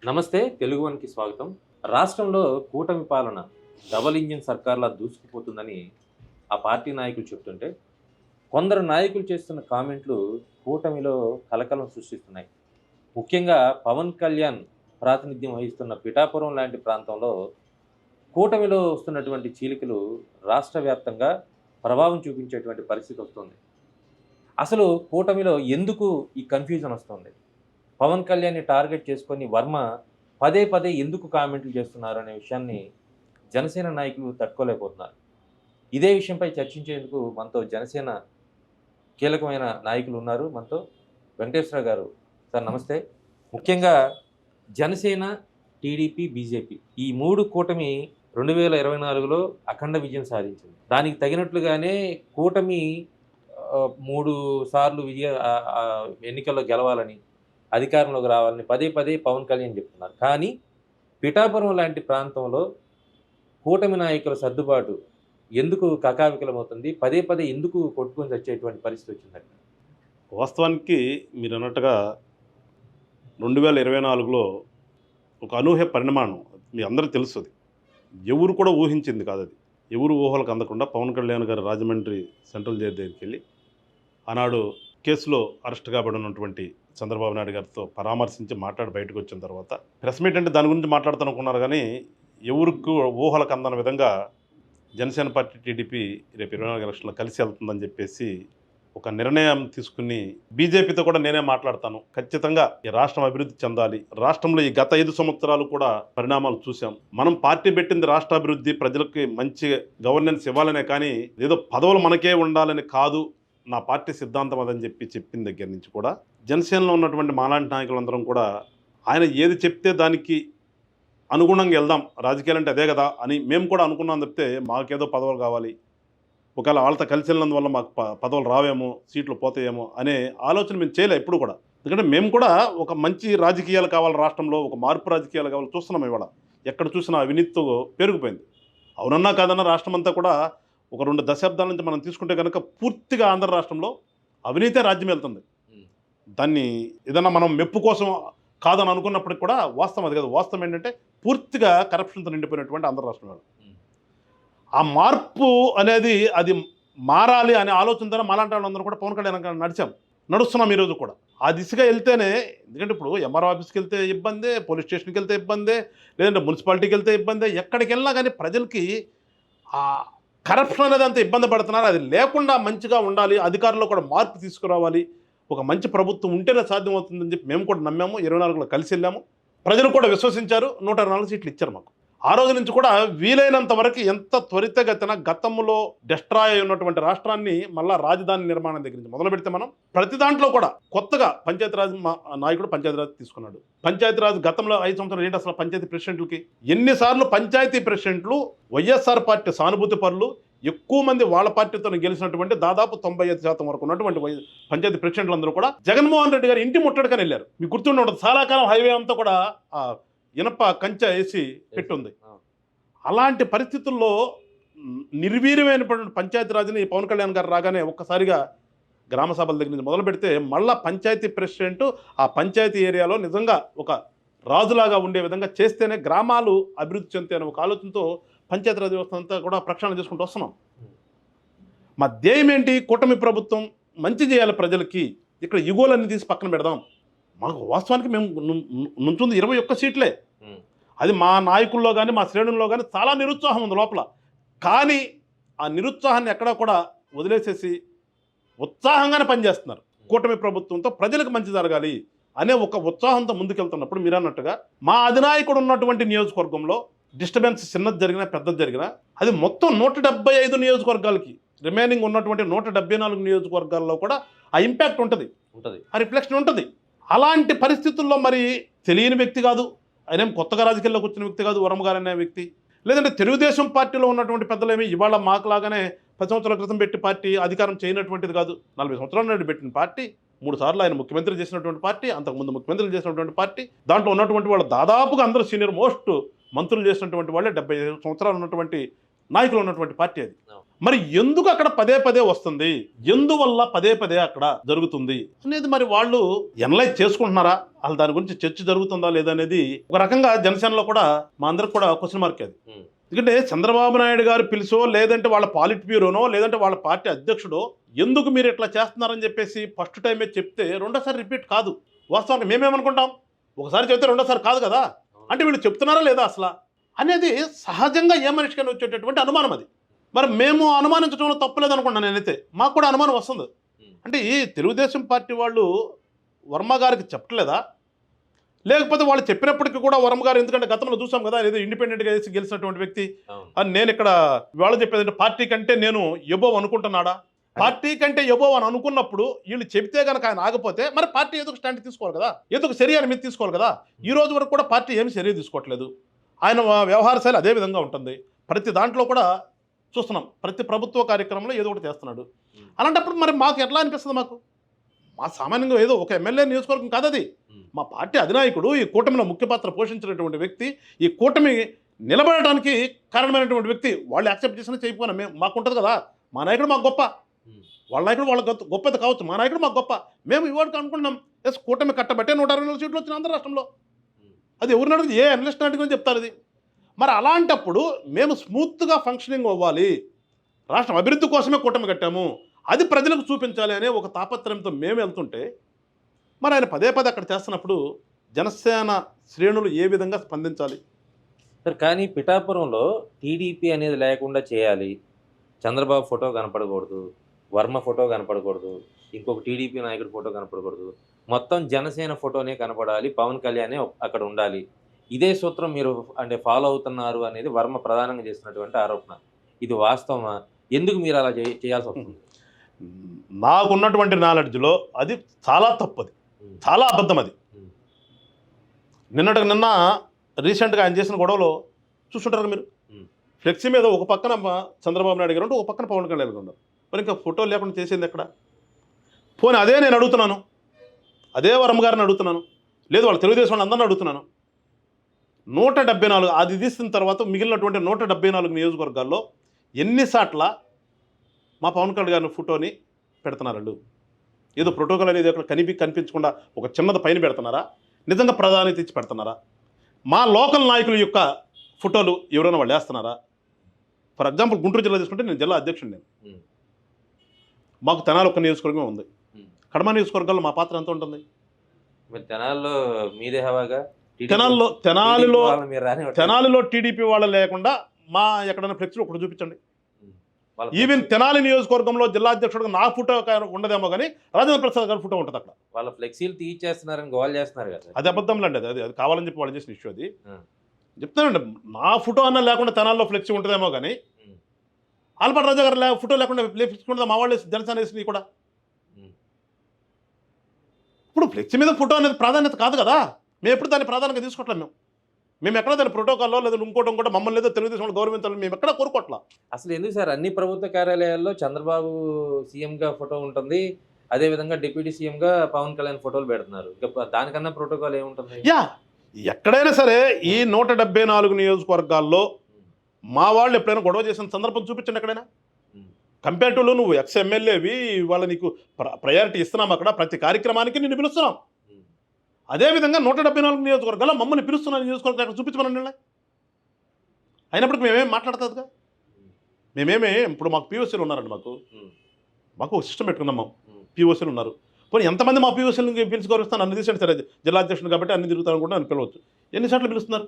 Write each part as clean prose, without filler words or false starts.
నమస్తే తెలుగు వన్కి స్వాగతం. రాష్ట్రంలో కూటమి పాలన డబుల్ ఇంజిన్ సర్కార్లా దూసుకుపోతుందని ఆ పార్టీ నాయకులు చెప్తుంటే, కొందరు నాయకులు చేస్తున్న కామెంట్లు కూటమిలో కలకలం సృష్టిస్తున్నాయి. ముఖ్యంగా పవన్ కళ్యాణ్ ప్రాతినిధ్యం వహిస్తున్న పిఠాపురం లాంటి ప్రాంతంలో కూటమిలో వస్తున్నటువంటి చీలికలు రాష్ట్ర వ్యాప్తంగా ప్రభావం చూపించేటువంటి పరిస్థితి వస్తుంది. అసలు కూటమిలో ఎందుకు ఈ కన్ఫ్యూజన్ వస్తుంది? పవన్ కళ్యాణ్‌ని టార్గెట్ చేసుకొని వర్మ పదే పదే ఎందుకు కామెంట్లు చేస్తున్నారు అనే విషయాన్ని జనసేన నాయకులు తట్టుకోలేకపోతున్నారు. ఇదే విషయంపై చర్చించేందుకు మనతో జనసేన కీలకమైన నాయకులు ఉన్నారు. మనతో వెంకటేశ్వరరావు గారు. సార్ నమస్తే. ముఖ్యంగా జనసేన, టీడీపీ, బీజేపీ ఈ 3 కూటమి 2024లో అఖండ విజయం సాధించింది. దానికి తగినట్లుగానే కూటమి 3 సార్లు ఎన్నికల్లో గెలవాలని, అధికారంలోకి రావాలని పదే పదే పవన్ కళ్యాణ్ చెప్తున్నారు. కానీ పిఠాపురం లాంటి ప్రాంతంలో కూటమి నాయకుల సర్దుబాటు ఎందుకు కకావికలమవుతుంది? పదే పదే ఎందుకు కొట్టుకొని చచ్చేటువంటి పరిస్థితి వచ్చిందండి? వాస్తవానికి మీరు అన్నట్టుగా 2024లో ఒక అనూహ్య పరిణామం మీ అందరికీ తెలుసు. అది ఎవరు కూడా ఊహించింది కాదు. అది ఎవరు ఊహలకు అందకుండా పవన్ కళ్యాణ్ గారు రాజమండ్రి సెంట్రల్ జైలు దగ్గరికి వెళ్ళి ఆనాడు కేసులో అరెస్ట్ కాబడినటువంటి చంద్రబాబు నాయుడు గారితో పరామర్శించి మాట్లాడి బయటకు వచ్చిన తర్వాత ప్రెస్ మీట్ అంటే దాని గురించి మాట్లాడుతానుకున్నారు. కానీ ఎవరికి ఊహలకు అందని విధంగా జనసేన పార్టీ, టీడీపీ రేపు 24 ఎలక్షన్లో కలిసి వెళ్తుందని చెప్పేసి ఒక నిర్ణయం తీసుకుని బీజేపీతో కూడా నేనే మాట్లాడతాను, ఖచ్చితంగా ఈ రాష్ట్రం అభివృద్ధి చెందాలి. రాష్ట్రంలో ఈ గత 5 సంవత్సరాలు కూడా పరిణామాలు చూసాం. మనం పార్టీ పెట్టింది రాష్ట్ర అభివృద్ధి, ప్రజలకి మంచి గవర్నెన్స్ ఇవ్వాలనే, కానీ ఏదో పదవులు మనకే ఉండాలని కాదు, నా పార్టీ సిద్ధాంతం అదని చెప్పిన దగ్గర నుంచి కూడా జనసేనలో ఉన్నటువంటి మాలాంటి నాయకులందరం కూడా ఆయన ఏది చెప్తే దానికి అనుగుణంగా వెళ్దాం, రాజకీయాలు అంటే అదే కదా అని మేము కూడా అనుకున్నాం. తప్పితే మాకేదో పదవులు కావాలి, ఒకవేళ వాళ్ళతో కలిసి వెళ్ళినందువల్ల మాకు పదవులు రావేమో, సీట్లు పోతాయేమో అనే ఆలోచన మేము చేయలే ఎప్పుడు కూడా. ఎందుకంటే మేము కూడా ఒక మంచి రాజకీయాలు కావాలి, రాష్ట్రంలో ఒక మార్పు రాజకీయాలు కావాలి చూస్తున్నాం. ఇవాళ ఎక్కడ చూసినా అవినీతితో పెరిగిపోయింది. అవునన్నా కాదన్నా రాష్ట్రం అంతా కూడా ఒక 2 దశాబ్దాల నుంచి మనం తీసుకుంటే కనుక పూర్తిగా ఆంధ్ర రాష్ట్రంలో అవినీతే రాజ్యం వెళ్తుంది. దాన్ని ఏదన్నా మనం మెప్పు కోసం కాదని అనుకున్నప్పటికి కూడా వాస్తవం అది కాదు. వాస్తవం ఏంటంటే పూర్తిగా కరప్షన్తో నిండిపోయినటువంటి ఆంధ్ర రాష్ట్రంలో ఆ మార్పు అనేది అది మారాలి అనే ఆలోచనతో మాలాంటి వాళ్ళందరూ కూడా పవన్ కళ్యాణ్ నడుస్తున్నాం ఈరోజు కూడా. ఆ దిశగా వెళ్తేనే, ఎందుకంటే ఇప్పుడు ఎంఆర్ఓ ఆఫీస్కి వెళ్తే ఇబ్బందే, పోలీస్ స్టేషన్కి వెళ్తే ఇబ్బందే, లేదంటే మున్సిపాలిటీకి వెళ్తే ఇబ్బందే, ఎక్కడికి వెళ్ళినా కానీ ప్రజలకి ఆ కరప్షన్ అనేది అంత ఇబ్బంది పడుతున్నారు. అది లేకుండా మంచిగా ఉండాలి, అధికారంలో కూడా మార్పు తీసుకురావాలి, ఒక మంచి ప్రభుత్వం ఉంటేనే సాధ్యమవుతుందని చెప్పి మేము కూడా నమ్మాము. 24లో కలిసి వెళ్ళాము, ప్రజలు కూడా విశ్వసించారు. 124 సీట్లు ఇచ్చారు మాకు. ఆ రోజు నుంచి కూడా వీలైనంత వరకు ఎంత త్వరితగతిన గతంలో డెస్ట్రాయ్ ఉన్నటువంటి రాష్ట్రాన్ని మళ్ళా రాజధాని నిర్మాణం దగ్గర నుంచి మొదలు పెడితే మనం ప్రతి దాంట్లో కూడా కొత్తగా పంచాయతీరాజ్ నాయకుడు పంచాయతీరాజ్ తీసుకున్నాడు. పంచాయతీరాజ్ గతంలో 5 సంవత్సరాలు ఏంటి అసలు పంచాయతీ ప్రెసిడెంట్లకి ఎన్నిసార్లు పంచాయతీ ప్రెసిడెంట్లు వైఎస్ఆర్ పార్టీ సానుభూతి పరులు, ఎక్కువ మంది వాళ్ళ పార్టీతో గెలిచినటువంటి దాదాపు 95% వరకు ఉన్నటువంటి పంచాయతీ ప్రెసిడెంట్లు అందరూ కూడా జగన్మోహన్ రెడ్డి గారు ఇంటి ముట్టడికని వెళ్ళారు. మీకు గుర్తుండి ఉంటుంది, చాలా కాలం హైవే అంతా కూడా ఇనప కంచె వేసి పెట్టుంది. అలాంటి పరిస్థితుల్లో నిర్వీర్యమైనటువంటి పంచాయతీరాజ్ని పవన్ కళ్యాణ్ గారు రాగానే ఒక్కసారిగా గ్రామ సభల దగ్గర నుంచి మొదలు పెడితే మళ్ళా పంచాయతీ ప్రెసిడెంట్ ఆ పంచాయతీ ఏరియాలో నిజంగా ఒక రాజులాగా ఉండే విధంగా చేస్తేనే గ్రామాలు అభివృద్ధి చెందుతాయనే ఒక ఆలోచనతో పంచాయతీరాజ్ వ్యవస్థ అంతా కూడా ప్రక్షాళన చేసుకుంటూ వస్తున్నాం. మా ధ్యేయం ఏంటి? కూటమి ప్రభుత్వం మంచి చేయాలి ప్రజలకి, ఇక్కడ ఇగోలన్నీ తీసి పక్కన పెడదాం. మాకు వాస్తవానికి మేము నుంచుంది 21 సీట్లే. అది మా నాయకుల్లో కానీ మా శ్రేణుల్లో కానీ చాలా నిరుత్సాహం ఉంది లోపల. కానీ ఆ నిరుత్సాహాన్ని ఎక్కడా కూడా వదిలేసేసి ఉత్సాహంగానే పనిచేస్తున్నారు. కూటమి ప్రభుత్వంతో ప్రజలకు మంచి జరగాలి అనే ఒక ఉత్సాహంతో ముందుకెళ్తున్నప్పుడు మీరు అన్నట్టుగా మా అధినాయకుడు ఉన్నటువంటి నియోజకవర్గంలో డిస్టర్బెన్స్ చిన్నది జరిగినా పెద్దది జరిగినా అది మొత్తం 175 నియోజకవర్గాలకి, రిమైనింగ్ ఉన్నటువంటి 174 నియోజకవర్గాల్లో కూడా ఆ ఇంపాక్ట్ ఉంటుంది, ఆ రిఫ్లెక్షన్ ఉంటుంది. అలాంటి పరిస్థితుల్లో మరి తెలియని వ్యక్తి కాదు, ఆయనేం కొత్తగా రాజకీయాల్లోకి వచ్చిన వ్యక్తి కాదు వర్మ గారు అనే వ్యక్తి, లేదంటే తెలుగుదేశం పార్టీలో ఉన్నటువంటి పెద్దలేమి ఇవాళ మాకులాగానే 10 సంవత్సరాల క్రితం పెట్టి పార్టీ అధికారం చేయనటువంటిది కాదు. 40 సంవత్సరాల నాడు పెట్టిన పార్టీ, 3 సార్లు ఆయన ముఖ్యమంత్రి చేసినటువంటి పార్టీ, అంతకుముందు ముఖ్యమంత్రులు చేసినటువంటి పార్టీ, దాంట్లో ఉన్నటువంటి వాళ్ళు దాదాపుగా అందరూ సీనియర్ మోస్ట్ మంత్రులు చేసినటువంటి వాళ్ళే, 75 సంవత్సరాలు ఉన్నటువంటి నాయకులు ఉన్నటువంటి పార్టీ అది. మరి ఎందుకు అక్కడ పదే పదే వస్తుంది, ఎందువల్ల పదే పదే అక్కడ జరుగుతుంది అనేది మరి వాళ్ళు ఎనలైజ్ చేసుకుంటున్నారా, వాళ్ళు దాని గురించి చర్చ జరుగుతుందా లేదా అనేది ఒక రకంగా జనసేనలో కూడా మా అందరికి కూడా క్వశ్చన్ మార్క్ అది. ఎందుకంటే చంద్రబాబు నాయుడు గారు పిలిచో, లేదంటే వాళ్ళ పాలిట్ బ్యూరోనో, లేదంటే వాళ్ళ పార్టీ అధ్యక్షుడో ఎందుకు మీరు ఇట్లా చేస్తున్నారని చెప్పేసి ఫస్ట్ టైమే చెప్తే రెండోసారి రిపీట్ కాదు. వాస్తవానికి మేమేమనుకుంటాం, ఒకసారి చెప్తే రెండోసారి కాదు కదా, అంటే వీళ్ళు చెప్తున్నారా లేదా అసలు అనేది సహజంగా ఏ మనిషికైనా వచ్చేటటువంటి అనుమానం అది. మరి మేము అనుమానించడంలో తప్పులేదు అనుకున్నాను నేనైతే. మాకు కూడా అనుమానం వస్తుంది. అంటే ఈ తెలుగుదేశం పార్టీ వాళ్ళు వర్మ గారికి చెప్పట్లేదా, లేకపోతే వాళ్ళు చెప్పినప్పటికీ కూడా వర్మ గారు, ఎందుకంటే గతంలో చూసాం కదా ఏదో ఇండిపెండెంట్గా వేసి గెలిచినటువంటి వ్యక్తి అని, నేను ఇక్కడ వాళ్ళు చెప్పేది పార్టీ కంటే నేను ఎబోవ్ అనుకుంటున్నాడా, పార్టీ కంటే ఎబోవ్ అని అనుకున్నప్పుడు వీళ్ళు చెబితే కనుక ఆయన ఆగిపోతే మరి పార్టీ ఏదో స్టాండ్ తీసుకోవాలి కదా, ఏదో చర్య మీద తీసుకోవాలి కదా. ఈ రోజు వరకు కూడా పార్టీ ఏమి చర్య తీసుకోవట్లేదు. ఆయన వ్యవహార శైలి అదే విధంగా ఉంటుంది. ప్రతి దాంట్లో కూడా చూస్తున్నాం, ప్రతి ప్రభుత్వ కార్యక్రమంలో ఏదో ఒకటి చేస్తున్నాడు. అలాంటప్పుడు మరి మాకు ఎట్లా అనిపిస్తుంది, మా సామాన్యంగా ఏదో ఒక ఎమ్మెల్యే నియోజకవర్గం కాదు అది, మా పార్టీ అధినాయకుడు, ఈ కూటమిలో ముఖ్య పాత్ర పోషించినటువంటి వ్యక్తి, ఈ కూటమి నిలబడడానికి కారణమైనటువంటి వ్యక్తి. వాళ్ళు యాక్సెప్ట్ చేసినా చేయకపోయినా మేము మాకు ఉంటుంది కదా, మా నాయకుడు మాకు గొప్ప, వాళ్ళ నాయకుడు వాళ్ళ గొప్పది కావచ్చు, మా నాయకుడు మాకు గొప్ప. మేము ఇవాళకి అనుకుంటున్నాం ఎస్ కూటమి కట్టబట్టే 124 సీట్లు వచ్చిన ఆంధ్ర రాష్ట్రంలో. అది ఎవరిని అడిగి ఏ అనలిస్ట్ అడిగిన చెప్తారు అది. మరి అలాంటప్పుడు మేము స్మూత్గా ఫంక్షనింగ్ అవ్వాలి, రాష్ట్రం అభివృద్ధి కోసమే కూటమి కట్టాము, అది ప్రజలకు చూపించాలి అనే ఒక తాపత్రయంతో మేము వెళ్తుంటే మరి ఆయన పదే పదే అక్కడ చేస్తున్నప్పుడు జనసేన శ్రేణులు ఏ విధంగా స్పందించాలి సార్? కానీ పిఠాపురంలో టీడీపీ అనేది లేకుండా చేయాలి, చంద్రబాబు ఫోటో కనపడకూడదు, వర్మ ఫోటో కనపడకూడదు, ఇంకొక టీడీపీ నాయకుడి ఫోటో కనపడకూడదు, మొత్తం జనసేన ఫోటోనే కనపడాలి, పవన్ కళ్యాణే అక్కడ ఉండాలి, ఇదే సూత్రం మీరు అంటే ఫాలో అవుతున్నారు అనేది వర్మ ప్రధానంగా చేస్తున్నటువంటి ఆరోపణ. ఇది వాస్తవమా? ఎందుకు మీరు అలా చేయాల్సి వస్తుంది? నాకున్నటువంటి నాలెడ్జ్లో అది చాలా తప్పది, చాలా అబద్ధం అది. నిన్న రీసెంట్గా ఆయన చేసిన గొడవలో చూస్తుంటారు మీరు, ఫ్లెక్సీ మీద ఒక పక్కన చంద్రబాబు నాయుడు గారు ఉంటే ఒక పక్కన పవన్ కళ్యాణ్ గారు ఉన్నారు. మరి ఇంకా ఫోటో లేకుండా చేసింది ఎక్కడ? పోనీ అదే నేను అడుగుతున్నాను, అదే వర్మ గారిని అడుగుతున్నాను, లేదు వాళ్ళ తెలుగుదేశం వాళ్ళు అందరిని అడుగుతున్నాను. 174 అది తీసిన తర్వాత మిగిలినటువంటి 174 నియోజకవర్గాల్లో ఎన్నిసార్ల మా పవన్ కళ్యాణ్ గారిని ఫోటోని పెడుతున్నారండు? ఏదో ప్రోటోకాల్ అనేది అక్కడ కనిపించకుండా ఒక చిన్నది పైన పెడుతున్నారా, నిజంగా ప్రాధాన్యత ఇచ్చి పెడుతున్నారా? మా లోకల్ నాయకుల యొక్క ఫోటోలు ఎవరైనా వాళ్ళు వేస్తున్నారా? ఫర్ ఎగ్జాంపుల్ గుంటూరు జిల్లా తీసుకుంటే నేను జిల్లా అధ్యక్షుడు, నేను మాకు తెనాలి ఒక్క నియోజకవర్గం ఉంది, కడమ నియోజకవర్గాల్లో మా పాత్ర ఎంత ఉంటుంది? తెనాలిలో మీదే హవాగా, తెనాలిలో టీడీపీ వాళ్ళు లేకుండా మా ఎక్కడైనా ఫ్లెక్సీలు ఒకటి చూపించండి. ఈవెన్ తెనాలి నియోజకవర్గంలో జిల్లా అధ్యక్షుడు నా ఫోటో ఉండదేమో కానీ రాజేంద్ర ప్రసాద్ గారి ఫోటో ఉంటుంది అక్కడ. వాళ్ళ ఫ్లెక్సీలు తీసేస్తున్నారని గోల్ చేస్తున్నారు కదా, అది అబద్ధంలో అండి, అది కావాలని చెప్పి వాళ్ళు చేసిన ఇష్యూ అది. చెప్తానండి, నా ఫోటో అన్న లేకుండా తెనాల్లో ఫ్లెక్సీ ఉంటుందేమో కానీ ఆల్పాటి రాజా గారు ఫోటో లేకుండా ఫ్లెక్సీ ఉంటుంది మా వాళ్ళు జనసేన వేసినవి కూడా. ఇప్పుడు ఫ్లెక్సీ మీద ఫోటో అనేది ప్రాధాన్యత కాదు కదా, మేము ఎప్పుడు దాన్ని ప్రాధాన్యత తీసుకోవట్లేదు. మేము ఎక్కడ దాని ప్రోటోకాల్లో లేదా ఇంకోటి మమ్మల్ని లేదో తెలుగుదేశం గవర్నమెంట్ మేము ఎక్కడ కోరుకోవట్లా. అసలు ఎందుకు సార్ అన్ని ప్రభుత్వ కార్యాలయాల్లో చంద్రబాబు సీఎంగా ఫోటో ఉంటుంది, అదేవిధంగా డిప్యూటీ సీఎంగా పవన్ కళ్యాణ్ ఫోటోలు పెడుతున్నారు, ఇంకా దానికన్నా ప్రోటోకాల్ ఏముంటుంది? ఎక్కడైనా సరే ఈ 174 నియోజకవర్గాల్లో మా వాళ్ళు ఎప్పుడైనా గొడవ చేసిన సందర్భం చూపించండి ఎక్కడైనా. కంపేర్టివ్లో నువ్వు ఎక్స్ ఎమ్మెల్యేవి, వాళ్ళ నీకు ప్రయారిటీ ఇస్తున్నాం, అక్కడ ప్రతి కార్యక్రమానికి నిన్ను పిలుస్తున్నాం. అదేవిధంగా 174 నియోజకవర్గాల్లో మమ్మల్ని పిలుస్తున్న నియోజకవర్గం అక్కడ చూపించమనండి. అయినప్పటికీ మేమేం మాట్లాడుతుందిగా, మేమేమే ఇప్పుడు మాకు పీఓసీలు ఉన్నారండి, మాకు సిస్టమ్ పెట్టుకున్నాం, పీఓసీలు ఉన్నారు. పోనీ ఎంతమంది మా పీఓసీలు పిలిచి గౌరవిస్తాను, అన్ని తీసేయండి సరే, జిల్లా అధ్యక్షుడు కాబట్టి అన్ని తిరుగుతాను కూడా అని పిలవచ్చు. ఎన్నిసార్లు పిలుస్తున్నారు?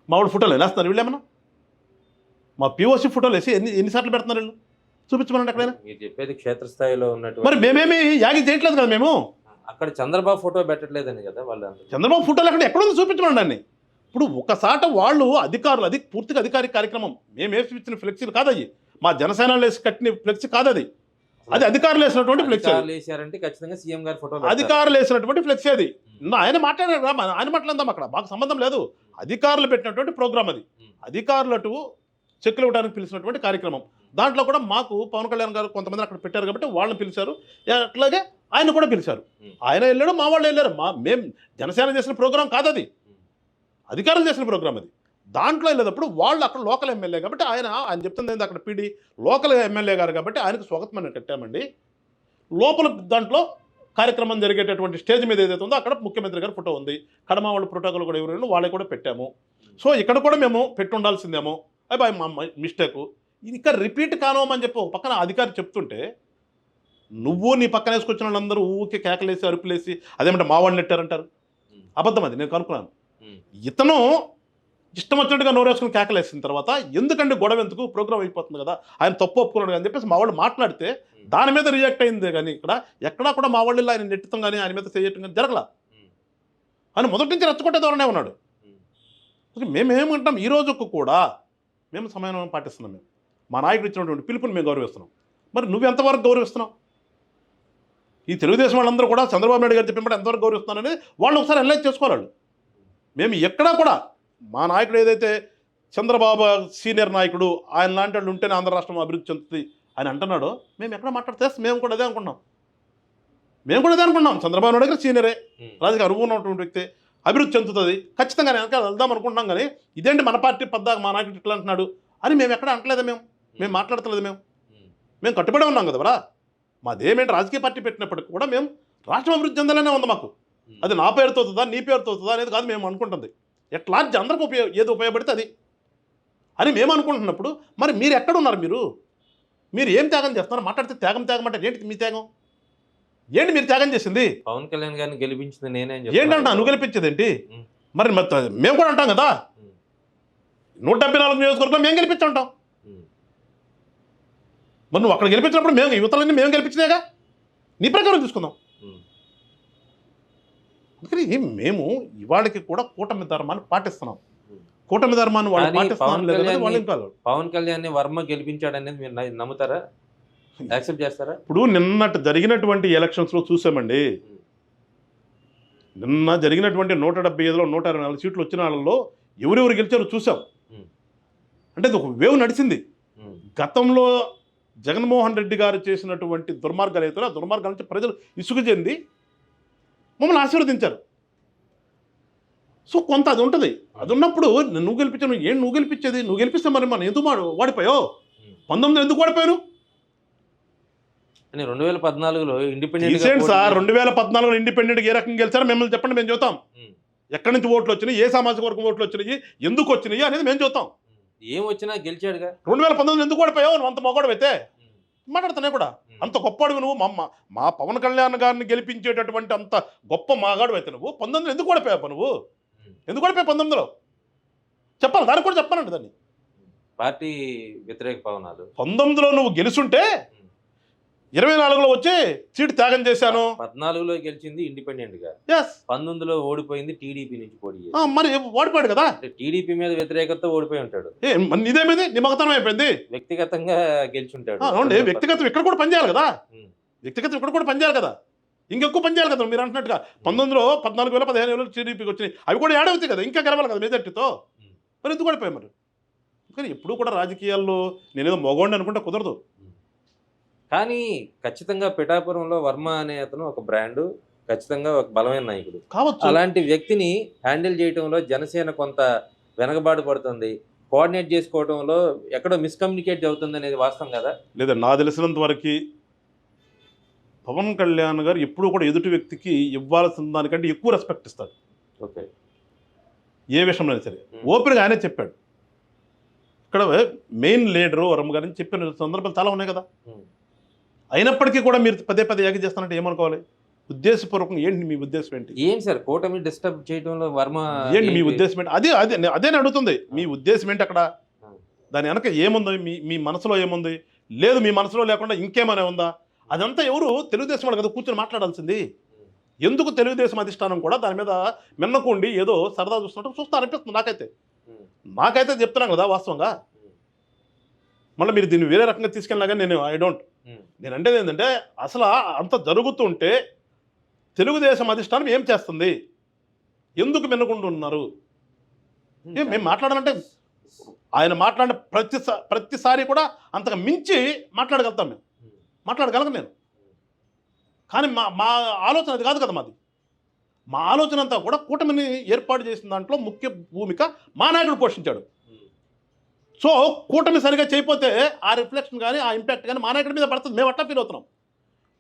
మా వాళ్ళు ఫోటోలు వేస్తున్నారు వీళ్ళు ఏమన్నా? మా పీఓసీ ఫోటోలు వేసి ఎన్నిసార్లు పెడుతున్నారు వీళ్ళు? చూపించమనండి ఎక్కడైనా. మీరు చెప్పేది క్షేత్రస్థాయిలో ఉన్నట్టు. మరి మేమేమి యాగి చేయట్లేదు కదా, మేము అక్కడ చంద్రబాబు ఫోటో పెట్టట్లేదని కదా వాళ్ళు. చంద్రబాబు ఫోటోలు అక్కడ ఎక్కడుందో చూపించమండి అన్ని. ఇప్పుడు ఒకసాట వాళ్ళు అధికారులు, అది పూర్తిగా అధికారిక కార్యక్రమం, మేము వేసి ఇచ్చిన ఫ్లెక్సీలు కాదు అవి, మా జనసేన వేసి కట్టిన ఫ్లెక్సీ కాదు అది, అది అధికారులు వేసినటువంటి ఫ్లెక్సీ. ఖచ్చితంగా సీఎం గారి ఫోటో అధికారులు వేసినటువంటి ఫ్లెక్సీ అది. ఆయన మాట్లాడారు, ఆయన మాట్లాడదాం, అక్కడ మాకు సంబంధం లేదు. అధికారులు పెట్టినటువంటి ప్రోగ్రామ్ అది, అధికారులటు చెక్కులు ఇవ్వడానికి పిలిచినటువంటి కార్యక్రమం. దాంట్లో కూడా మాకు పవన్ కళ్యాణ్ గారు కొంతమంది అక్కడ పెట్టారు కాబట్టి వాళ్ళని పిలిచారు, అట్లాగే ఆయన కూడా పిలిచారు. ఆయన వెళ్ళాడు, మా వాళ్ళు వెళ్ళారు. మేము జనసేన చేసిన ప్రోగ్రాం కాదు అది, అధికారులు చేసిన ప్రోగ్రాం అది. దాంట్లో వెళ్ళేటప్పుడు వాళ్ళు అక్కడ లోకల్ ఎమ్మెల్యే కాబట్టి ఆయన చెప్తుంది ఏంది అక్కడ పీడి లోకల్ ఎమ్మెల్యే గారు కాబట్టి ఆయనకు స్వాగతం అని కట్టామండి. లోపల దాంట్లో కార్యక్రమం జరిగేటటువంటి స్టేజ్ మీద ఏదైతే ఉందో అక్కడ ముఖ్యమంత్రి గారి ఫోటో ఉంది, కడమ వాళ్ళ ప్రోటోకాల్ కూడా ఎవరు వాళ్ళే కూడా పెట్టాము. సో ఇక్కడ కూడా మేము పెట్టి ఉండాల్సిందేమో, అబ్బాయి మా మిస్టేకు, ఇది ఇక్కడ రిపీట్ కానోమని చెప్పి ఒక పక్కన అధికారి చెప్తుంటే నువ్వు నీ పక్కన వేసుకొచ్చిన వాళ్ళందరూ ఊరికే కేకలేసి అరుపులేసి అదేమంటే మా వాడిని నెట్టారంటారు. అబద్ధం, అది నేను కనుక్కున్నాను. ఇతను ఇష్టం వచ్చినట్టుగా నోరేసుకుని కేకలేసిన తర్వాత ఎందుకంటే గొడవ ఎందుకు, ప్రోగ్రామ్ అయిపోతుంది కదా, ఆయన తప్పు ఒప్పుకున్నాడు అని చెప్పేసి మా వాళ్ళు మాట్లాడితే దాని మీద రియాక్ట్ అయింది. కానీ ఎక్కడా కూడా మా వాళ్ళు ఆయన నెట్టడం కానీ ఆయన మీద చేయటం కానీ జరగల. ఆయన మొదటి నుంచి రెచ్చగొట్టే ధోరణే ఉన్నాడు. మేమేమంటాం, ఈ రోజుకు కూడా మేము సమయం పాటిస్తున్నాం. మేము మా నాయకుడు ఇచ్చినటువంటి పిలుపుని మేము గౌరవిస్తున్నాం. మరి నువ్వు ఎంతవరకు గౌరవిస్తున్నావు? ఈ తెలుగుదేశం వాళ్ళందరూ కూడా చంద్రబాబు నాయుడు గారు చెప్పినప్పుడు ఎంతవరకు గౌరవిస్తున్నాను అనేది వాళ్ళు ఒకసారి అనలైజ్ చేసుకోవాలి. మేము ఎక్కడా కూడా మా నాయకుడు ఏదైతే చంద్రబాబు సీనియర్ నాయకుడు, ఆయన లాంటి వాళ్ళు ఉంటేనే ఆంధ్ర రాష్ట్రం అభివృద్ధి చెందుతుంది అని అంటున్నాడో మేము ఎక్కడ మాట్లాడితే మేము కూడా అదే అనుకుంటున్నాం. చంద్రబాబు నాయుడు గారు సీనియరే, రాజకీయ అనుభవం ఉన్నటువంటి వ్యక్తి, అభివృద్ధి చెందుతుంది ఖచ్చితంగా వెనకాల వెళ్దాం అనుకుంటున్నాం. కానీ ఇదేంటి మన పార్టీ పద్దాక మా నాయకుడు ఇట్లా అంటున్నాడు అని మేము ఎక్కడ అంటలేదు. మేము మాట్లాడతలేదు. మేము కట్టుబడి ఉన్నాం కదా. మాదేమేంటి రాజకీయ పార్టీ పెట్టినప్పటికీ కూడా మేము రాష్ట్రం అభివృద్ధి చెందాలనే ఉంది మాకు. అది నా పేరుతో అవుతుందా నీ పేరుతో అవుతుందా అనేది కాదు మేము అనుకుంటుంది. ఎట్లా అందరికీ ఏది ఉపయోగపడితే అది అని మేము అనుకుంటున్నప్పుడు మరి మీరు ఎక్కడున్నారు? మీరు ఏం త్యాగం చేస్తున్నారు? మాట్లాడితే త్యాగం అంటే ఏంటి? మీ త్యాగం ఏంటి? మీరు త్యాగం చేసింది పవన్ కళ్యాణ్ గారిని గెలిపించింది నేనే. ఏంటంటా నువ్వు గెలిపించేది ఏంటి? మరి మేము కూడా అంటాం కదా, 174 నియోజకవర్గంలో మేము గెలిపించుంటాం. మరి నువ్వు అక్కడ గెలిపించినప్పుడు మేము యువతలన్నీ మేము గెలిపించినాగా, నీ ప్రకారం తీసుకుందాం. అందుకని మేము ఇవాళకి కూడా కూటమి ధర్మాన్ని పాటిస్తున్నాం. కూటమి ధర్మాన్ని వాళ్ళు పాటిస్తున్నాం. పవన్ కళ్యాణ్ వర్మ గెలిపించాడనేది మీరు నమ్ముతారా? యాక్సెప్ట్ చేస్తారా? ఇప్పుడు నిన్నటి జరిగినటువంటి ఎలక్షన్స్లో చూసామండి. నిన్న జరిగినటువంటి 175లో 124 సీట్లు వచ్చిన వాళ్ళలో ఎవరెవరు గెలిచారో చూసాం. అంటే ఇది ఒక వేవ్ నడిచింది. గతంలో జగన్మోహన్ రెడ్డి గారు చేసినటువంటి దుర్మార్గాలు అయితే ఆ దుర్మార్గాల నుంచి ప్రజలు ఇసుగు చెంది మమ్మల్ని ఆశీర్వదించారు. సో కొంత అది ఉంటుంది. అది ఉన్నప్పుడు నువ్వు గెలిపించాను, నువ్వు గెలిపించేది? నువ్వు గెలిపిస్తే మరి మనం ఎందుకు వాడిపోయావు? 19 ఎందుకు వాడిపోయాను? 2014లో ఇండిపెండెంట్ సార్, 2014లో ఇండిపెండెంట్ ఏ రకంగా గెలిచారో మిమ్మల్ని చెప్పండి, మేము చూద్దాం. ఎక్కడి నుంచి ఓట్లు వచ్చినాయి, ఏ సామాజిక వర్గం ఓట్లు వచ్చినాయి, ఎందుకు వచ్చినాయి అనేది మేము చూద్దాం. ఏం వచ్చినా గెలిచాడుగా. 2019 ఎందుకు ఓడిపోయావు? నువ్వు అంత మగోడు అయితే మాట్లాడుతున్నాయి కూడా. అంత గొప్పవాడు నువ్వు. మా పవన్ కళ్యాణ్ గారిని గెలిపించేటటువంటి అంత గొప్ప మగాడు అయితే నువ్వు 19 ఎందుకు ఓడిపోయావు? నువ్వు ఎందుకు ఓడిపోయావు 19లో? చెప్పాలి, దానికి కూడా చెప్పాలండి. దాన్ని పార్టీ వ్యతిరేక పవనాలు 19లో నువ్వు గెలుచుంటే 24లో వచ్చి సీటు త్యాగం చేశాను. 14లో గెలిచింది ఇండిపెండెంట్ గా, 19లో ఓడిపోయింది టీడీపీ నుంచి పోటీ. మరి ఓడిపోయాడు కదా. టీడీపీ మీద వ్యతిరేకతతో ఓడిపోయి ఉంటాడు. ఇదేమిది నిమగతనం అయిపోయింది. వ్యక్తిగతంగా గెలిచి ఉంటాడు. వ్యక్తిగతం ఇక్కడ కూడా పనిచేయాలి కదా. వ్యక్తిగతం ఇక్కడ కూడా పనిచేయాలి కదా. ఇంకెక్కువ పనిచేయాలి కదా. మీరు అంటున్నట్టుగా 19లో 14,000 15,000 టీడీపీకి వచ్చినాయి. అవి కూడా ఏడవుతాయి కదా, ఇంకా గెలవాలి కదా మెజార్టీతో. మరి ఎందుకు ఓడిపోయాయి? మరి కానీ ఎప్పుడు కూడా రాజకీయాల్లో నేనేదో మగోండి అనుకుంటే కుదరదు. కానీ ఖచ్చితంగా పిఠాపురంలో వర్మ అనే అతను ఒక బ్రాండు, ఖచ్చితంగా ఒక బలమైన నాయకుడు కావచ్చు. అలాంటి వ్యక్తిని హ్యాండిల్ చేయడంలో జనసేన కొంత వెనకబాటు పడుతుంది. కోఆర్డినేట్ చేసుకోవడంలో ఎక్కడో మిస్కమ్యూనికేట్ అవుతుంది అనేది వాస్తవం కదా? లేదా, నా తెలిసినంత వరకు పవన్ కళ్యాణ్ గారు ఎప్పుడు కూడా ఎదుటి వ్యక్తికి ఇవ్వాల్సిన దానికంటే ఎక్కువ రెస్పెక్ట్ ఇస్తాడు. ఓకే, ఏ విషయంలో సరే ఓపెన్గా ఆయనే చెప్పాడు. ఇక్కడ మెయిన్ లీడరు వర్మ గారిని చెప్పిన సందర్భాలు చాలా ఉన్నాయి కదా. అయినప్పటికీ కూడా మీరు పదే యాగి చేస్తానంటే ఏమనుకోవాలి? ఉద్దేశపూర్వకంగా ఏంటి మీ ఉద్దేశం? ఏంటి ఏంటి సార్ కూటమి డిస్టర్బ్ చేయడంలో వర్మ ఏంటి మీ ఉద్దేశం ఏంటి? అదే అడుగుతుంది. మీ ఉద్దేశం ఏంటి అక్కడ? దాని వెనక ఏముంది? మీ మనసులో ఏముంది? లేదు మీ మనసులో లేకుండా ఇంకేమైనా ఉందా? అదంతా ఎవరు తెలుగుదేశం వాళ్ళు కదా కూర్చొని మాట్లాడాల్సింది. ఎందుకు తెలుగుదేశం అధిష్టానం కూడా దాని మీద మిన్నకుండి ఏదో సరదా చూస్తా అనిపిస్తుంది నాకైతే చెప్తున్నాను కదా వాస్తవంగా. మళ్ళీ మీరు దీన్ని వేరే రకంగా తీసుకెళ్ళినా కానీ నేను అంటే ఏంటంటే అసలు అంత జరుగుతుంటే తెలుగుదేశం అధిష్టానం ఏం చేస్తుంది? ఎందుకు మిన్నకుంటున్నారు? మేము మాట్లాడాలంటే ఆయన మాట్లాడిన ప్రతిసారి కూడా అంతగా మించి మాట్లాడగలుగుతాం. మాట్లాడగలను నేను. కానీ మా ఆలోచన అది కాదు కదా మాది. మా ఆలోచన అంతా కూడా కూటమిని ఏర్పాటు చేసిన దాంట్లో ముఖ్య భూమిక మా నాయకుడు పోషించాడు. సో కూటమి సరిగా చేయకపోతే ఆ రిఫ్లెక్షన్ కానీ ఆ ఇంపాక్ట్ కానీ మా నాయకుడి మీద పడుతుంది. మేము అట్లా ఫీల్ అవుతున్నాం.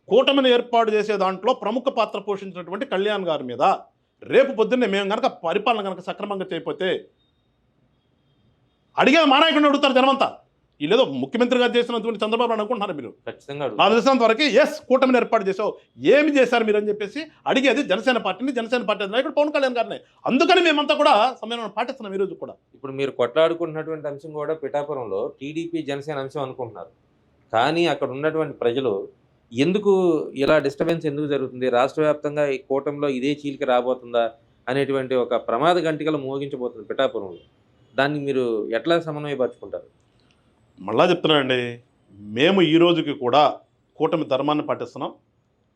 కూటమిని ఏర్పాటు చేసే దాంట్లో ప్రముఖ పాత్ర పోషించినటువంటి కళ్యాణ్ గారి మీద రేపు పొద్దున్నే మేము కనుక పరిపాలన కనుక సక్రమంగా చేయకపోతే అడిగేది మా నాయకుడిని అడుగుతారు జనమంతా. వీళ్ళేదో ముఖ్యమంత్రి గారు చేసినటువంటి చంద్రబాబు నాయుడు అనుకుంటున్నారు మీరు. ఖచ్చితంగా నాకు తెలిసినంత వరకు కూటమిని ఏర్పాటు చేసావు, ఏమి చేశారు మీరు అని చెప్పేసి అడిగేది జనసేన పార్టీని, జనసేన పార్టీ నాయకుడు పవన్ కళ్యాణ్ గారిని. అందుకని మేమంతా కూడా సమయం పాటిస్తున్నాం ఈరోజు కూడా. ఇప్పుడు మీరు కొట్లాడుకుంటున్నటువంటి అంశం కూడా పిఠాపురంలో టీడీపీ జనసేన అంశం అనుకుంటున్నారు, కానీ అక్కడ ఉన్నటువంటి ప్రజలు ఎందుకు ఇలా డిస్టర్బెన్స్ ఎందుకు జరుగుతుంది, రాష్ట్ర వ్యాప్తంగా ఈ కూటమిలో ఇదే చీలిక రాబోతుందా అనేటువంటి ఒక ప్రమాద గంటికలు మోగించబోతుంది పిఠాపురంలో. దాన్ని మీరు ఎట్లా సమన్వయపరుచుకుంటారు? మళ్ళా చెప్తున్నానండి, మేము ఈ రోజుకి కూడా కూటమి ధర్మాన్ని పాటిస్తున్నాం,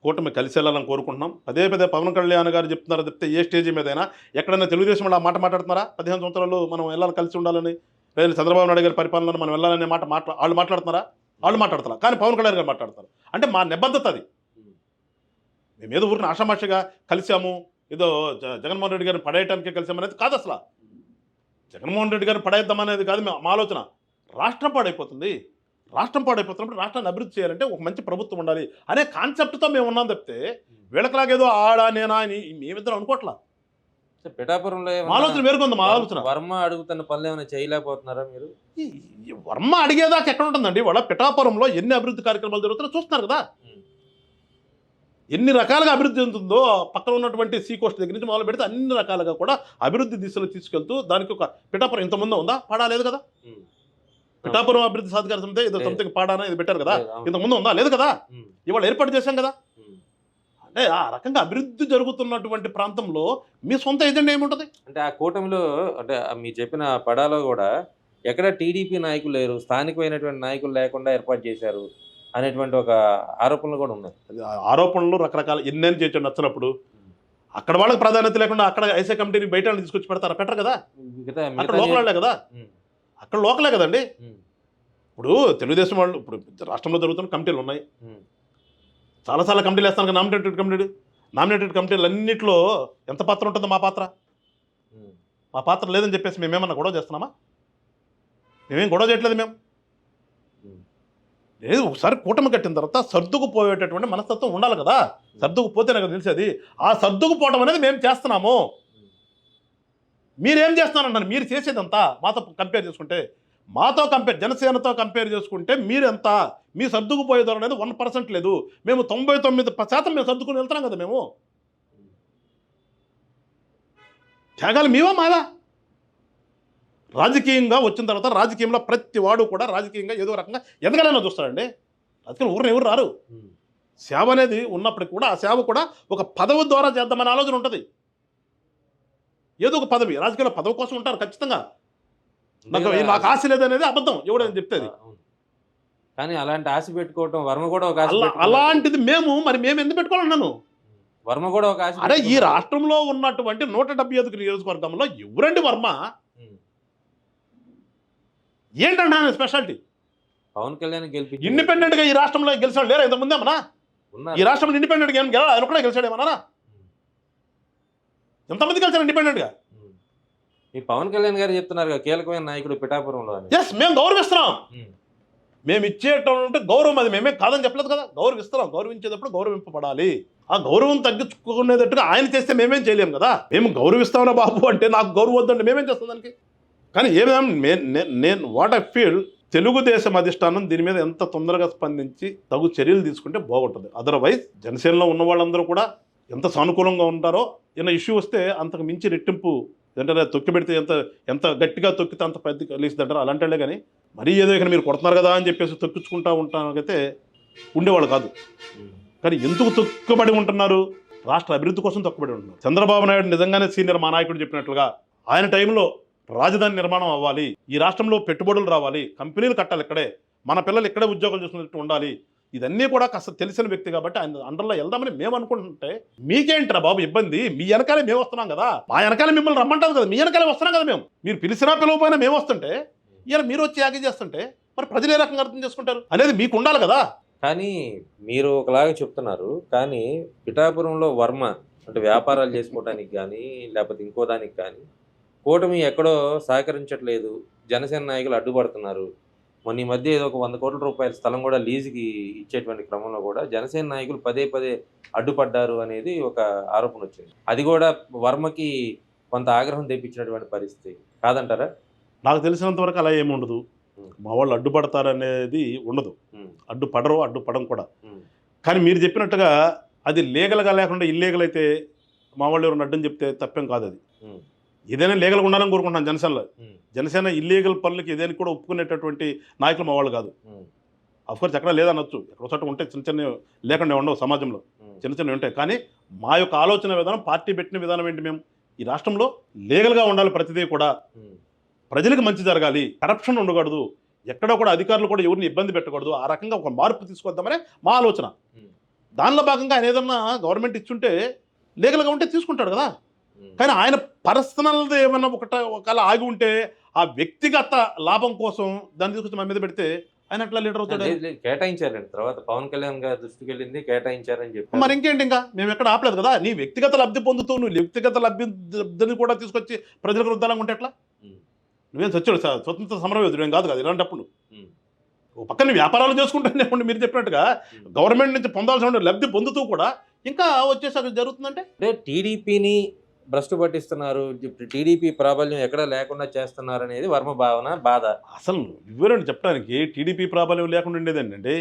కూటమి కలిసి వెళ్ళాలని కోరుకుంటున్నాం. పదే పదే పవన్ కళ్యాణ్ గారు చెప్తున్నారు చెప్తే ఏ స్టేజీ మీదైనా ఎక్కడైనా తెలుగుదేశం వాళ్ళు ఆ మాట మాట్లాడుతున్నారా? 15 సంవత్సరాలు మనం వెళ్ళాలి, కలిసి ఉండాలని, లేదా చంద్రబాబు నాయుడు గారి పరిపాలనలో మనం వెళ్ళాలనే మాట వాళ్ళు మాట్లాడుతున్నారా? వాళ్ళు మాట్లాడతారు. కానీ పవన్ కళ్యాణ్ గారు మాట్లాడతారు. అంటే మా నిబద్ధత అది. మేమేదో ఊరిని ఆషామాషిగా కలిసాము, ఏదో జగన్మోహన్ రెడ్డి గారిని పడేయటానికే కలిసామనేది కాదు. అసలు జగన్మోహన్ రెడ్డి గారిని పడేద్దామనేది కాదు మా ఆలోచన. రాష్ట్రం పాడైపోతుంది, రాష్ట్రం పాడైపోతున్నప్పుడు రాష్ట్రాన్ని అభివృద్ధి చేయాలంటే ఒక మంచి ప్రభుత్వం ఉండాలి అనే కాన్సెప్ట్తో మేము ఉన్నాం తప్పితే వీళ్ళకిలాగేదో ఆడా నేనా అని మేమిద్దరం అనుకోవట్లా. పిఠాపురంలో ఆలోచన వేరుకుంది మా ఆలోచన. వర్మ అడుగుతున్న పనులు ఏమైనా చేయలేకపోతున్నారా మీరు? ఈ వర్మ అడిగేదాకా ఎక్కడ ఉంటుందండి? వాళ్ళ పిఠాపురంలో ఎన్ని అభివృద్ధి కార్యక్రమాలు జరుగుతున్నాయో చూస్తున్నారు కదా. ఎన్ని రకాలుగా అభివృద్ధి చెందుతుందో పక్కన ఉన్నటువంటి సీ కోస్ట్ దగ్గర నుంచి మొదలు పెడితే అన్ని రకాలుగా కూడా అభివృద్ధి దిశలో తీసుకెళ్తూ దానికి ఒక పిఠాపురం ఇంతకుముందు ఉందా? పాడాలేదు కదా. పిఠాపురం అభివృద్ధి సాధికార సమితి ఏదో సంథింగ్ పాడాన ఇది పెట్టారు కదా, ఇంతకుముందు ఉందా? లేదు కదా. ఇవాళ ఏర్పాటు చేశాం కదా. అంటే ఆ రకంగా అభివృద్ధి జరుగుతున్నటువంటి ప్రాంతంలో మీ సొంత ఏజెండా ఏముంటుంది? అంటే ఆ కూటమిలో అంటే మీరు చెప్పిన పడాలో కూడా ఎక్కడ టీడీపీ నాయకులు లేరు, స్థానికమైనటువంటి నాయకులు లేకుండా ఏర్పాటు చేశారు అనేటువంటి ఒక ఆరోపణలు కూడా ఉన్నాయి. ఆరోపణలు రకరకాల ఎన్నెన్ని చేయొచ్చు నచ్చినప్పుడు. అక్కడ వాళ్ళకి ప్రాధాన్యత లేకుండా అక్కడ ఐసీ కమిటీని బయట తీసుకొచ్చి పెడతారా? పెట్టరు కదా. అక్కడ లోకలే కదా, అక్కడ లోకలే కదండి. ఇప్పుడు తెలుగుదేశం వాళ్ళు ఇప్పుడు రాష్ట్రంలో జరుగుతున్న కమిటీలు ఉన్నాయి, చాలాసార్లు కమిటీలు వేస్తాను కదా. నామినేటెడ్ కమిటీలు అన్నింటిలో ఎంత పాత్ర ఉంటుందో మా పాత్ర లేదని చెప్పేసి మేమేమన్నా గొడవ చేస్తున్నామా? మేమేం గొడవ చేయట్లేదు. మేము లేదు, ఒకసారి కూటమి కట్టిన తర్వాత సర్దుకుపోయేటటువంటి మనస్తత్వం ఉండాలి కదా. సర్దుకుపోతేనే కదా తెలిసేది. ఆ సర్దుకుపోవడం అనేది మేము చేస్తున్నాము. మీరేం చేస్తున్నారన్నారు? మీరు చేసేదంతా మాతో కంపేర్ చేసుకుంటే, జనసేనతో కంపేర్ చేసుకుంటే మీరెంత? మీ సర్దుకుపోయేదారు అనేది 1% లేదు. మేము 99% మేము సర్దుకుని వెళ్తున్నాం కదా. మేము త్యాగాలు మీవా మాదా? రాజకీయంగా వచ్చిన తర్వాత రాజకీయంలో ప్రతి వాడు కూడా రాజకీయంగా ఏదో రకంగా ఎదగాలని చూస్తాడండి. రాజకీయంలో ఎవరు రారు. సేవ అనేది ఉన్నప్పటికీ కూడా ఆ సేవ కూడా ఒక పదవి ద్వారా చేద్దామనే ఆలోచన ఉంటుంది. ఏదో ఒక పదవి, రాజకీయాల్లో పదవి కోసం ఉంటారు ఖచ్చితంగా. నాకు ఆశ లేదనేది అబద్ధం ఎవడని చెప్తుంది. కానీ అలాంటి ఆశ పెట్టుకోవటం వర్మ కూడా ఒక ఆశ. అలాంటిది మేము ఎందుకు పెట్టుకోవాలన్నాను? వర్మ కూడా ఒక ఆశ. అరే ఈ రాష్ట్రంలో ఉన్నటువంటి 175 నియోజకవర్గంలో ఎవరండి వర్మ? ఏంటంటే ఆయన స్పెషాలిటీ? పవన్ కళ్యాణ్ గెలిపి ఇండిపెండెంట్ గా ఈ రాష్ట్రంలో గెలిచాడు లేరా? ఇంతకుముందు ఏమన్నా ఈ రాష్ట్రంలో ఇండిపెండెంట్ గా ఏం గెలవాలి? ఆయన కూడా గెలిచాడేమన్నా? ఎంతమంది గెలిచారు ఇండిపెండెంట్ గా? ఈ పవన్ కళ్యాణ్ గారు చెప్తున్నారు కీలకమైన నాయకుడు పిఠాపురంలో. ఎస్, మేము గౌరవిస్తున్నాం. మేము ఇచ్చేటటువంటి గౌరవం అది మేమే కాదని చెప్పలేదు కదా. గౌరవిస్తున్నాం. గౌరవించేటప్పుడు గౌరవింపబడాలి. ఆ గౌరవం తగ్గించుకునేటట్టుగా ఆయన చేస్తే మేమేం చేయలేము కదా. మేము గౌరవిస్తామన్నా బాబు అంటే నాకు గౌరవం వద్దంటే మేమేం చేస్తాం దానికి? కానీ నేను వాట్ ఐ ఫీల్, తెలుగుదేశం అధిష్టానం దీని మీద ఎంత తొందరగా స్పందించి తగు చర్యలు తీసుకుంటే బాగుంటుంది. అదర్వైజ్ జనసేనలో ఉన్న వాళ్ళందరూ కూడా ఎంత సానుకూలంగా ఉంటారో, ఏమైనా ఇష్యూ వస్తే అంతకు మించి రెట్టింపు ఏంటంటే తొక్కి పెడితే ఎంత గట్టిగా తొక్కితే అంత పెద్ద కలిసిదంటారు. అలాంటి వాళ్ళే కానీ మరీ ఏదో ఇక్కడ మీరు కొడుతున్నారు కదా అని చెప్పేసి తొక్కించుకుంటా ఉంటానైతే ఉండేవాళ్ళు కాదు. కానీ ఎందుకు తొక్కుబడి ఉంటున్నారు? రాష్ట్ర అభివృద్ధి కోసం తొక్కుబడి ఉంటున్నారు. చంద్రబాబు నాయుడు నిజంగానే సీనియర్ మా నాయకుడు చెప్పినట్లుగా ఆయన టైంలో రాజధాని నిర్మాణం అవ్వాలి, ఈ రాష్ట్రంలో పెట్టుబడులు రావాలి, కంపెనీలు కట్టాలి, ఇక్కడే మన పిల్లలు ఇక్కడే ఉద్యోగాలు చేసుకున్నట్టు ఉండాలి. ఇదన్నీ కూడా కాస్త తెలిసిన వ్యక్తి కాబట్టి ఆయన అండర్లో వెళ్దామని మేము అనుకుంటుంటే మీకేంటరా బాబు ఇబ్బంది? మీ వెనకాలే మేము వస్తున్నాం కదా. మా వెనకాలే మిమ్మల్ని రమ్మంటారు కదా, మీ వెనకాలే వస్తున్నాం కదా. మీరు పిలిచినా పిలవపోయినా మేము వస్తుంటే ఇలా మీరు వచ్చి యాగి చేస్తుంటే మరి ప్రజలు ఏ రకంగా అర్థం చేసుకుంటారు అనేది మీకు ఉండాలి కదా. కానీ మీరు ఒకలాగా చెప్తున్నారు, కానీ పిఠాపురంలో వర్మ అంటే వ్యాపారాలు చేసుకోవడానికి కానీ లేకపోతే ఇంకో దానికి కానీ కూటమి ఎక్కడో సహకరించట్లేదు, జనసేన నాయకులు అడ్డుపడుతున్నారు. మొన్న ఈ మధ్య ఏదో ఒక 100 కోట్ల రూపాయల స్థలం కూడా లీజుకి ఇచ్చేటువంటి క్రమంలో కూడా జనసేన నాయకులు పదే పదే అడ్డుపడ్డారు అనేది ఒక ఆరోపణ వచ్చింది. అది కూడా వర్మకి కొంత ఆగ్రహం తెప్పించినటువంటి పరిస్థితి కాదంటారా? నాకు తెలిసినంత వరకు అలా ఏమి ఉండదు. మా వాళ్ళు అడ్డుపడతారనేది ఉండదు. అడ్డుపడరు, అడ్డుపడం కూడా. కానీ మీరు చెప్పినట్టుగా అది లీగల్గా లేకుండా ఇల్లీగల్ అయితే మా వాళ్ళు ఎవరైనా అడ్డం చెప్తే తప్పేం కాదు. అది ఏదైనా లీగల్గా ఉండాలని కోరుకుంటున్నాను జనసేనలో. జనసేన ఇల్లీగల్ పనులకి ఏదైనా కూడా ఒప్పుకునేటటువంటి నాయకులు మా వాళ్ళు కాదు. అఫ్కోర్స్ ఎక్కడ లేదనొచ్చు, ఎక్కడో చోట ఉంటే చిన్న చిన్న లేకుండా ఉండవు సమాజంలో, చిన్న చిన్నవి ఉంటాయి. కానీ మా యొక్క ఆలోచన విధానం, పార్టీ పెట్టిన విధానం ఏంటి, మేము ఈ రాష్ట్రంలో లీగల్గా ఉండాలి, ప్రతిదీ కూడా ప్రజలకు మంచి జరగాలి, కరప్షన్ ఉండకూడదు, ఎక్కడ కూడా అధికారులు కూడా ఎవరిని ఇబ్బంది పెట్టకూడదు, ఆ రకంగా ఒక మార్పు తీసుకొద్దామనే మా ఆలోచన. దానిలో భాగంగా ఆయన ఏదన్నా గవర్నమెంట్ ఇచ్చుంటే లీగల్గా ఉంటే తీసుకుంటాడు కదా. కానీ ఆయన పర్సనల్ది ఏమన్నా ఒకవేళ ఆగి ఉంటే ఆ వ్యక్తిగత లాభం కోసం దాన్ని తీసుకొచ్చి మన మీద పెడితే ఆయన అట్లా లీడర్ అవుతాడు. కేటాయించారండి, తర్వాత పవన్ కళ్యాణ్ గారి దృష్టికి వెళ్ళింది, కేటాయించారని చెప్పి. మరి ఇంకేంటి, ఇంకా మేము ఎక్కడ ఆపలేదు కదా. నీ వ్యక్తిగత లబ్ధి పొందుతూ నువ్వు వ్యక్తిగత లబ్ధిని కూడా తీసుకొచ్చి ప్రజలకు రుద్దాలంగా ఉంటే ఎట్లా? నువ్వేం చచ్చాడు స్వతంత్ర సమరయోధుడు ఏం కాదు కదా. ఇలాంటప్పుడు ఒక పక్కన వ్యాపారాలు చేసుకుంటానే ఉండి మీరు చెప్పినట్టుగా గవర్నమెంట్ నుంచి పొందాల్సిన లబ్ధి పొందుతూ కూడా ఇంకా వచ్చేసరికి జరుగుతుందంటే టీడీపీని భ్రష్టు పట్టిస్తున్నారు, టీడీపీ ప్రాబల్యం ఎక్కడ లేకుండా చేస్తున్నారు అనేది వర్మ భావన, బాధ. అసలు వివరండి చెప్పడానికి టీడీపీ ప్రాబల్యం లేకుండా ఉండేదండి అండి.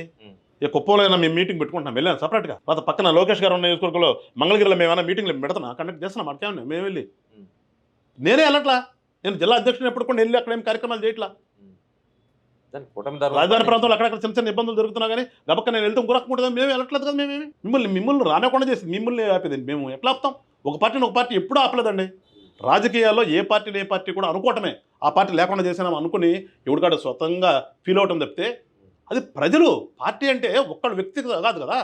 ఈ కుప్పంలో అయినా మేము మీటింగ్ పెట్టుకుంటున్నాం, వెళ్ళాను సపరేట్గా. తర్వాత పక్కన లోకేష్ గారు ఉన్న నియోజకవర్గంలో మంగళగిరిలో మేమైనా మీటింగ్లు పెడతాం, కండక్ట్ చేస్తున్నాం, అక్కడే మేము వెళ్ళి. నేనే వెళ్ళట్లా, నేను జిల్లా అధ్యక్షుడు ఎప్పుడు కూడా వెళ్ళి అక్కడ ఏం కార్యక్రమాలు చేయట్లా. రాజధాని ప్రాంతంలో అక్కడక్కడ చిన్న చిన్న ఇబ్బందులు జరుగుతున్నా కానీ గబక్క నేను వెళ్తే ఇంకొరకుంటుందని మేము వెళ్ళట్లేదు కదా. మిమ్మల్ని రానివ్వకుండా చేసి మిమ్మల్ని ఆపేదండి. మేము ఎట్లా ఆపుతాం? ఒక పార్టీని ఒక పార్టీ ఎప్పుడూ ఆపలేదండి. రాజకీయాల్లో ఏ పార్టీ కూడా అనుకోవటమే, ఆ పార్టీ లేకుండా చేసినాం అనుకుని ఎవడికాడ స్వతంగా ఫీల్ అవటం తప్పితే అది ప్రజలు. పార్టీ అంటే ఒక్కడు వ్యక్తి కాదు కదా,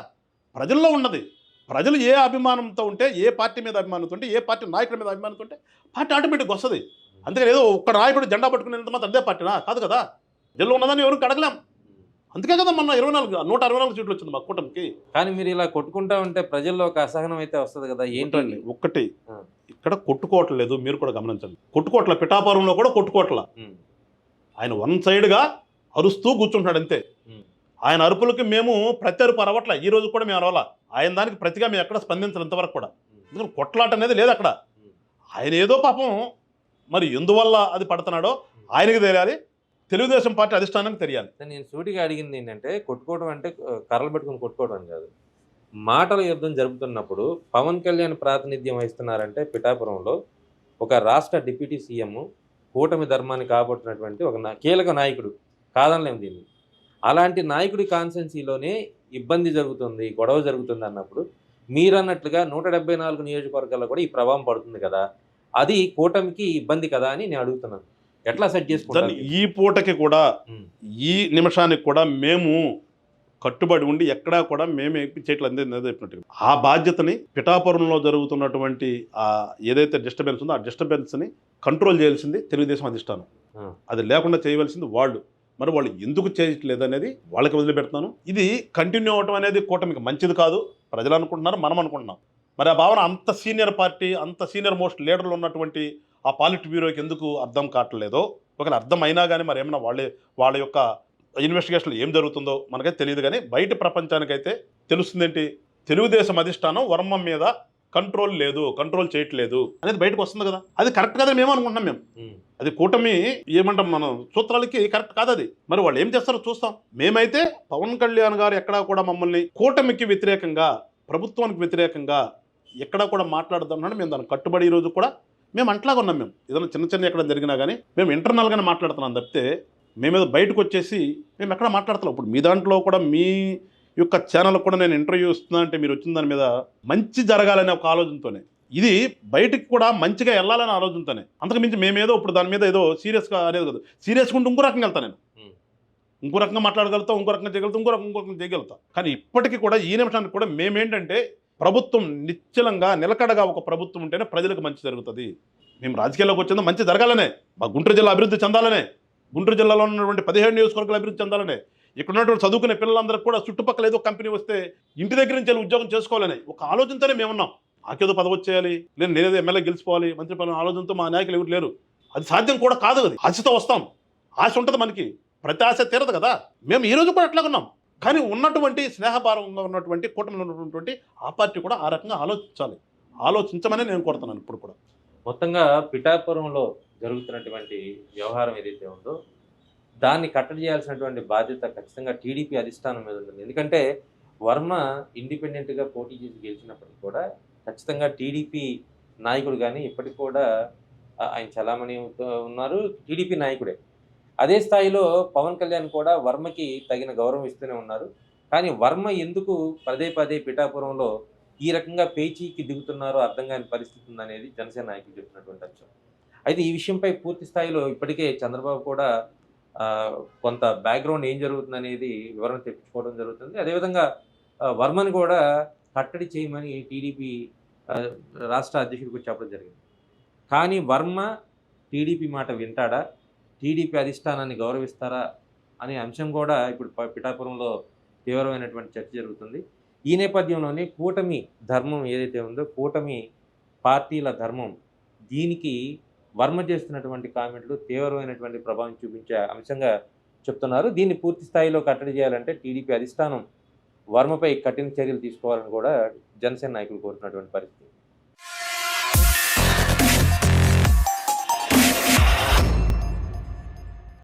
ప్రజల్లో ఉన్నది. ప్రజలు ఏ అభిమానంతో ఉంటే, ఏ పార్టీ మీద అభిమానంతో ఉంటే, ఏ పార్టీ నాయకుడి మీద అభిమానంతో ఉంటే పార్టీ ఆటోమేటిక్గా వస్తుంది. అందుకని ఏదో ఒక్క నాయకుడు జెండా పట్టుకునేంత మాత్రం అదే పార్టీనా కాదు కదా. జల్లు ఉన్నదని ఎవరికి అడగలేం. అందుకే కదా మొన్న 124 సీట్లు వచ్చింది మా కూటమికి. కానీ మీరు ఇలా కొట్టుకుంటా ఉంటే ప్రజల్లో ఒక అసహనం అయితే వస్తుంది కదా. ఏంటండి ఒక్కటి ఇక్కడ కొట్టుకోవట్లేదు, మీరు కూడా గమనించండి. కొట్టుకోవట్ల, పిఠాపురంలో కూడా కొట్టుకోవట్ల. ఆయన వన్ సైడ్గా అరుస్తూ కూర్చుంటున్నాడు అంతే. ఆయన అరుపులకి మేము ప్రతి అరుపు అరవట్ల. ఈ రోజు కూడా మేము అరవాల. ఆయన దానికి ప్రతిగా మేము ఎక్కడ స్పందించడం ఇంతవరకు కూడా. ఎందుకంటే కొట్లాట అనేది లేదు అక్కడ. ఆయన ఏదో పాపం మరి ఎందువల్ల అది పడుతున్నాడో ఆయనకి తెలియాలి, తెలుగుదేశం పార్టీ అధిష్టానానికి తెలియాలి. నేను సూటిగా అడిగింది ఏంటంటే, కొట్టుకోవడం అంటే కర్రలు పెట్టుకుని కొట్టుకోవడం కాదు. మాటల యుద్ధం జరుపుతున్నప్పుడు పవన్ కళ్యాణ్ ప్రాతినిధ్యం వహిస్తున్నారంటే పిఠాపురంలో ఒక రాష్ట్ర డిప్యూటీ సీఎం, కూటమి ధర్మాన్ని కాబట్టినటువంటి ఒక కీలక నాయకుడు, కాదనలేము దీన్ని. అలాంటి నాయకుడి కాన్స్టెన్సీలోనే ఇబ్బంది జరుగుతుంది, గొడవ జరుగుతుంది అన్నప్పుడు మీరన్నట్లుగా 174 నియోజకవర్గాల్లో కూడా ఈ ప్రభావం పడుతుంది కదా. అది కూటమికి ఇబ్బంది కదా అని నేను అడుగుతున్నాను. ఎట్లా సెట్ చేసుకుంటారు? ఈ పూటకి కూడా, ఈ నిమిషానికి కూడా మేము కట్టుబడి ఉండి ఎక్కడా కూడా మేము చేయట్లేదు. చెప్పినట్టు ఆ బాధ్యతని పిఠాపురంలో జరుగుతున్నటువంటి ఏదైతే డిస్టర్బెన్స్ ఉందో ఆ డిస్టర్బెన్స్ని కంట్రోల్ చేయాల్సింది తెలుగుదేశం అధిష్టానం. అది లేకుండా చేయవలసింది వాళ్ళు. మరి వాళ్ళు ఎందుకు చేయట్లేదు అనేది వాళ్ళకి వదిలిపెడుతున్నాను. ఇది కంటిన్యూ అవ్వటం అనేది కూటమికి మంచిది కాదు, ప్రజలు అనుకుంటున్నారు, మనం అనుకుంటున్నాం. మరి ఆ భావన అంత సీనియర్ పార్టీ, అంత సీనియర్ మోస్ట్ లీడర్లు ఉన్నటువంటి ఆ పాలిట్ బ్యూరోకి ఎందుకు అర్థం కావట్లేదో, ఒకవేళ అర్థం అయినా కానీ మరి ఏమన్నా వాళ్ళ యొక్క ఇన్వెస్టిగేషన్లో ఏం జరుగుతుందో మనకైతే తెలియదు. కానీ బయట ప్రపంచానికైతే తెలుస్తుందేంటి, తెలుగుదేశం అధిష్టానం వర్మ మీద కంట్రోల్ లేదు, కంట్రోల్ చేయట్లేదు అనేది బయటకు వస్తుంది కదా. అది కరెక్ట్ కాదని మేము అనుకుంటున్నాం. మేము అది కూటమి ఏమంటాం, మన సూత్రాలకి కరెక్ట్ కాదు అది. మరి వాళ్ళు ఏం చేస్తారో చూస్తాం. మేమైతే పవన్ కళ్యాణ్ గారు ఎక్కడా కూడా మమ్మల్ని కూటమికి వ్యతిరేకంగా, ప్రభుత్వానికి వ్యతిరేకంగా ఎక్కడా కూడా మాట్లాడదామన్నాడు. మేము దానికి కట్టుబడి ఈరోజు కూడా మేము అంట్లాగా ఉన్నాం. మేము ఏదైనా చిన్న చిన్న ఎక్కడ జరిగినా కానీ మేము ఇంటర్నల్గానే మాట్లాడుతున్నాం తప్పితే మేమేదో బయటకు వచ్చేసి మేము ఎక్కడ మాట్లాడుతున్నాం. ఇప్పుడు మీ దాంట్లో కూడా, మీ యొక్క ఛానల్ కూడా నేను ఇంటర్వ్యూ ఇస్తున్నా అంటే మీరు వచ్చిన దాని మీద మంచి జరగాలనే ఒక ఆలోచనతోనే, ఇది బయటికి కూడా మంచిగా వెళ్ళాలనే ఆలోచనతోనే. అంతకు మించి మేమేదో ఇప్పుడు దాని మీద ఏదో సీరియస్గా అనేది కదా. సీరియస్గా ఉంటే ఇంకో రకంగా వెళ్తాను నేను, ఇంకో రకంగా మాట్లాడగలుగుతాం, ఇంకో రకంగా చేయగలుగుతాం, ఇంకో రకంగా చేయగలుగుతాం. కానీ ఇప్పటికీ కూడా ఈ నిమిషానికి కూడా మేమేంటంటే, ప్రభుత్వం నిశ్చలంగా నిలకడగా ఒక ప్రభుత్వం ఉంటేనే ప్రజలకు మంచి జరుగుతుంది. మేము రాజకీయాల్లోకి వచ్చిందో మంచి జరగాలనే, మా గుంటూరు జిల్లా అభివృద్ధి చెందాలనే, గుంటూరు జిల్లాలో ఉన్నటువంటి 17 నియోజకవర్గాలు అభివృద్ధి చెందాలనే, ఇక్కడ ఉన్నటువంటి చదువుకునే పిల్లలందరికీ కూడా చుట్టుపక్కల ఏదో కంపెనీ వస్తే ఇంటి దగ్గర నుంచి వెళ్ళి ఉద్యోగం చేసుకోవాలని ఒక ఆలోచనతోనే మేమున్నాం. నాకేదో పదవి వచ్చేయాలి, నేను నేనేదో ఎమ్మెల్యే గెలిచిపోవాలి, మంత్రి పదవి ఆలోచనతో మా నాయకులు ఎవరు లేరు. అది సాధ్యం కూడా కాదు. అది ఆశతో వస్తాం, ఆశ ఉంటుంది మనకి, ప్రతి ఆశ తీరదు కదా. మేము ఈ రోజు కూడా అట్లాగే ఉన్నాం. కానీ ఉన్నటువంటి స్నేహభారంగా ఉన్నటువంటి కూటమిలో ఉన్నటువంటి ఆ పార్టీ కూడా ఆ రకంగా ఆలోచించమని నేను కోరుతున్నాను ఇప్పుడు కూడా. మొత్తంగా పిఠాపురంలో జరుగుతున్నటువంటి వ్యవహారం ఏదైతే ఉందో దాన్ని కట్టడి చేయాల్సినటువంటి బాధ్యత ఖచ్చితంగా టీడీపీ అధిష్టానం మీద ఉంటుంది. ఎందుకంటే వర్మ ఇండిపెండెంట్గా పోటీ చేసి గెలిచినప్పటికీ కూడా ఖచ్చితంగా టీడీపీ నాయకుడు కానీ ఇప్పటికి కూడా ఆయన చలామణి ఉన్నారు, టీడీపీ నాయకుడే. అదే స్థాయిలో పవన్ కళ్యాణ్ కూడా వర్మకి తగిన గౌరవం ఇస్తూనే ఉన్నారు. కానీ వర్మ ఎందుకు పదే పదే పిఠాపురంలో ఈ రకంగా పేచీకి దిగుతున్నారో అర్థం కాని పరిస్థితి ఉందనేది జనసేన నాయకులు చెప్తున్నటువంటి అంశం. అయితే ఈ విషయంపై పూర్తి స్థాయిలో ఇప్పటికే చంద్రబాబు కూడా కొంత బ్యాక్గ్రౌండ్ ఏం జరుగుతుందనేది వివరణ తెప్పించుకోవడం జరుగుతుంది. అదేవిధంగా వర్మని కూడా కట్టడి చేయమని టీడీపీ రాష్ట్ర అధ్యక్షుడికి చెప్పడం జరిగింది. కానీ వర్మ టీడీపీ మాట వింటాడా, టీడీపీ అధిష్టానాన్ని గౌరవిస్తారా అనే అంశం కూడా ఇప్పుడు పిఠాపురంలో తీవ్రమైనటువంటి చర్చ జరుగుతుంది. ఈ నేపథ్యంలోనే కూటమి ధర్మం ఏదైతే ఉందో, కూటమి పార్టీల ధర్మం, దీనికి వర్మ చేస్తున్నటువంటి కామెంట్లు తీవ్రమైనటువంటి ప్రభావం చూపించే అంశంగా చెప్తున్నారు. దీన్ని పూర్తి స్థాయిలో కట్టడి చేయాలంటే టీడీపీ అధిష్టానం వర్మపై కఠిన చర్యలు తీసుకోవాలని కూడా జనసేన నాయకులు కోరుతున్నటువంటి పరిస్థితి.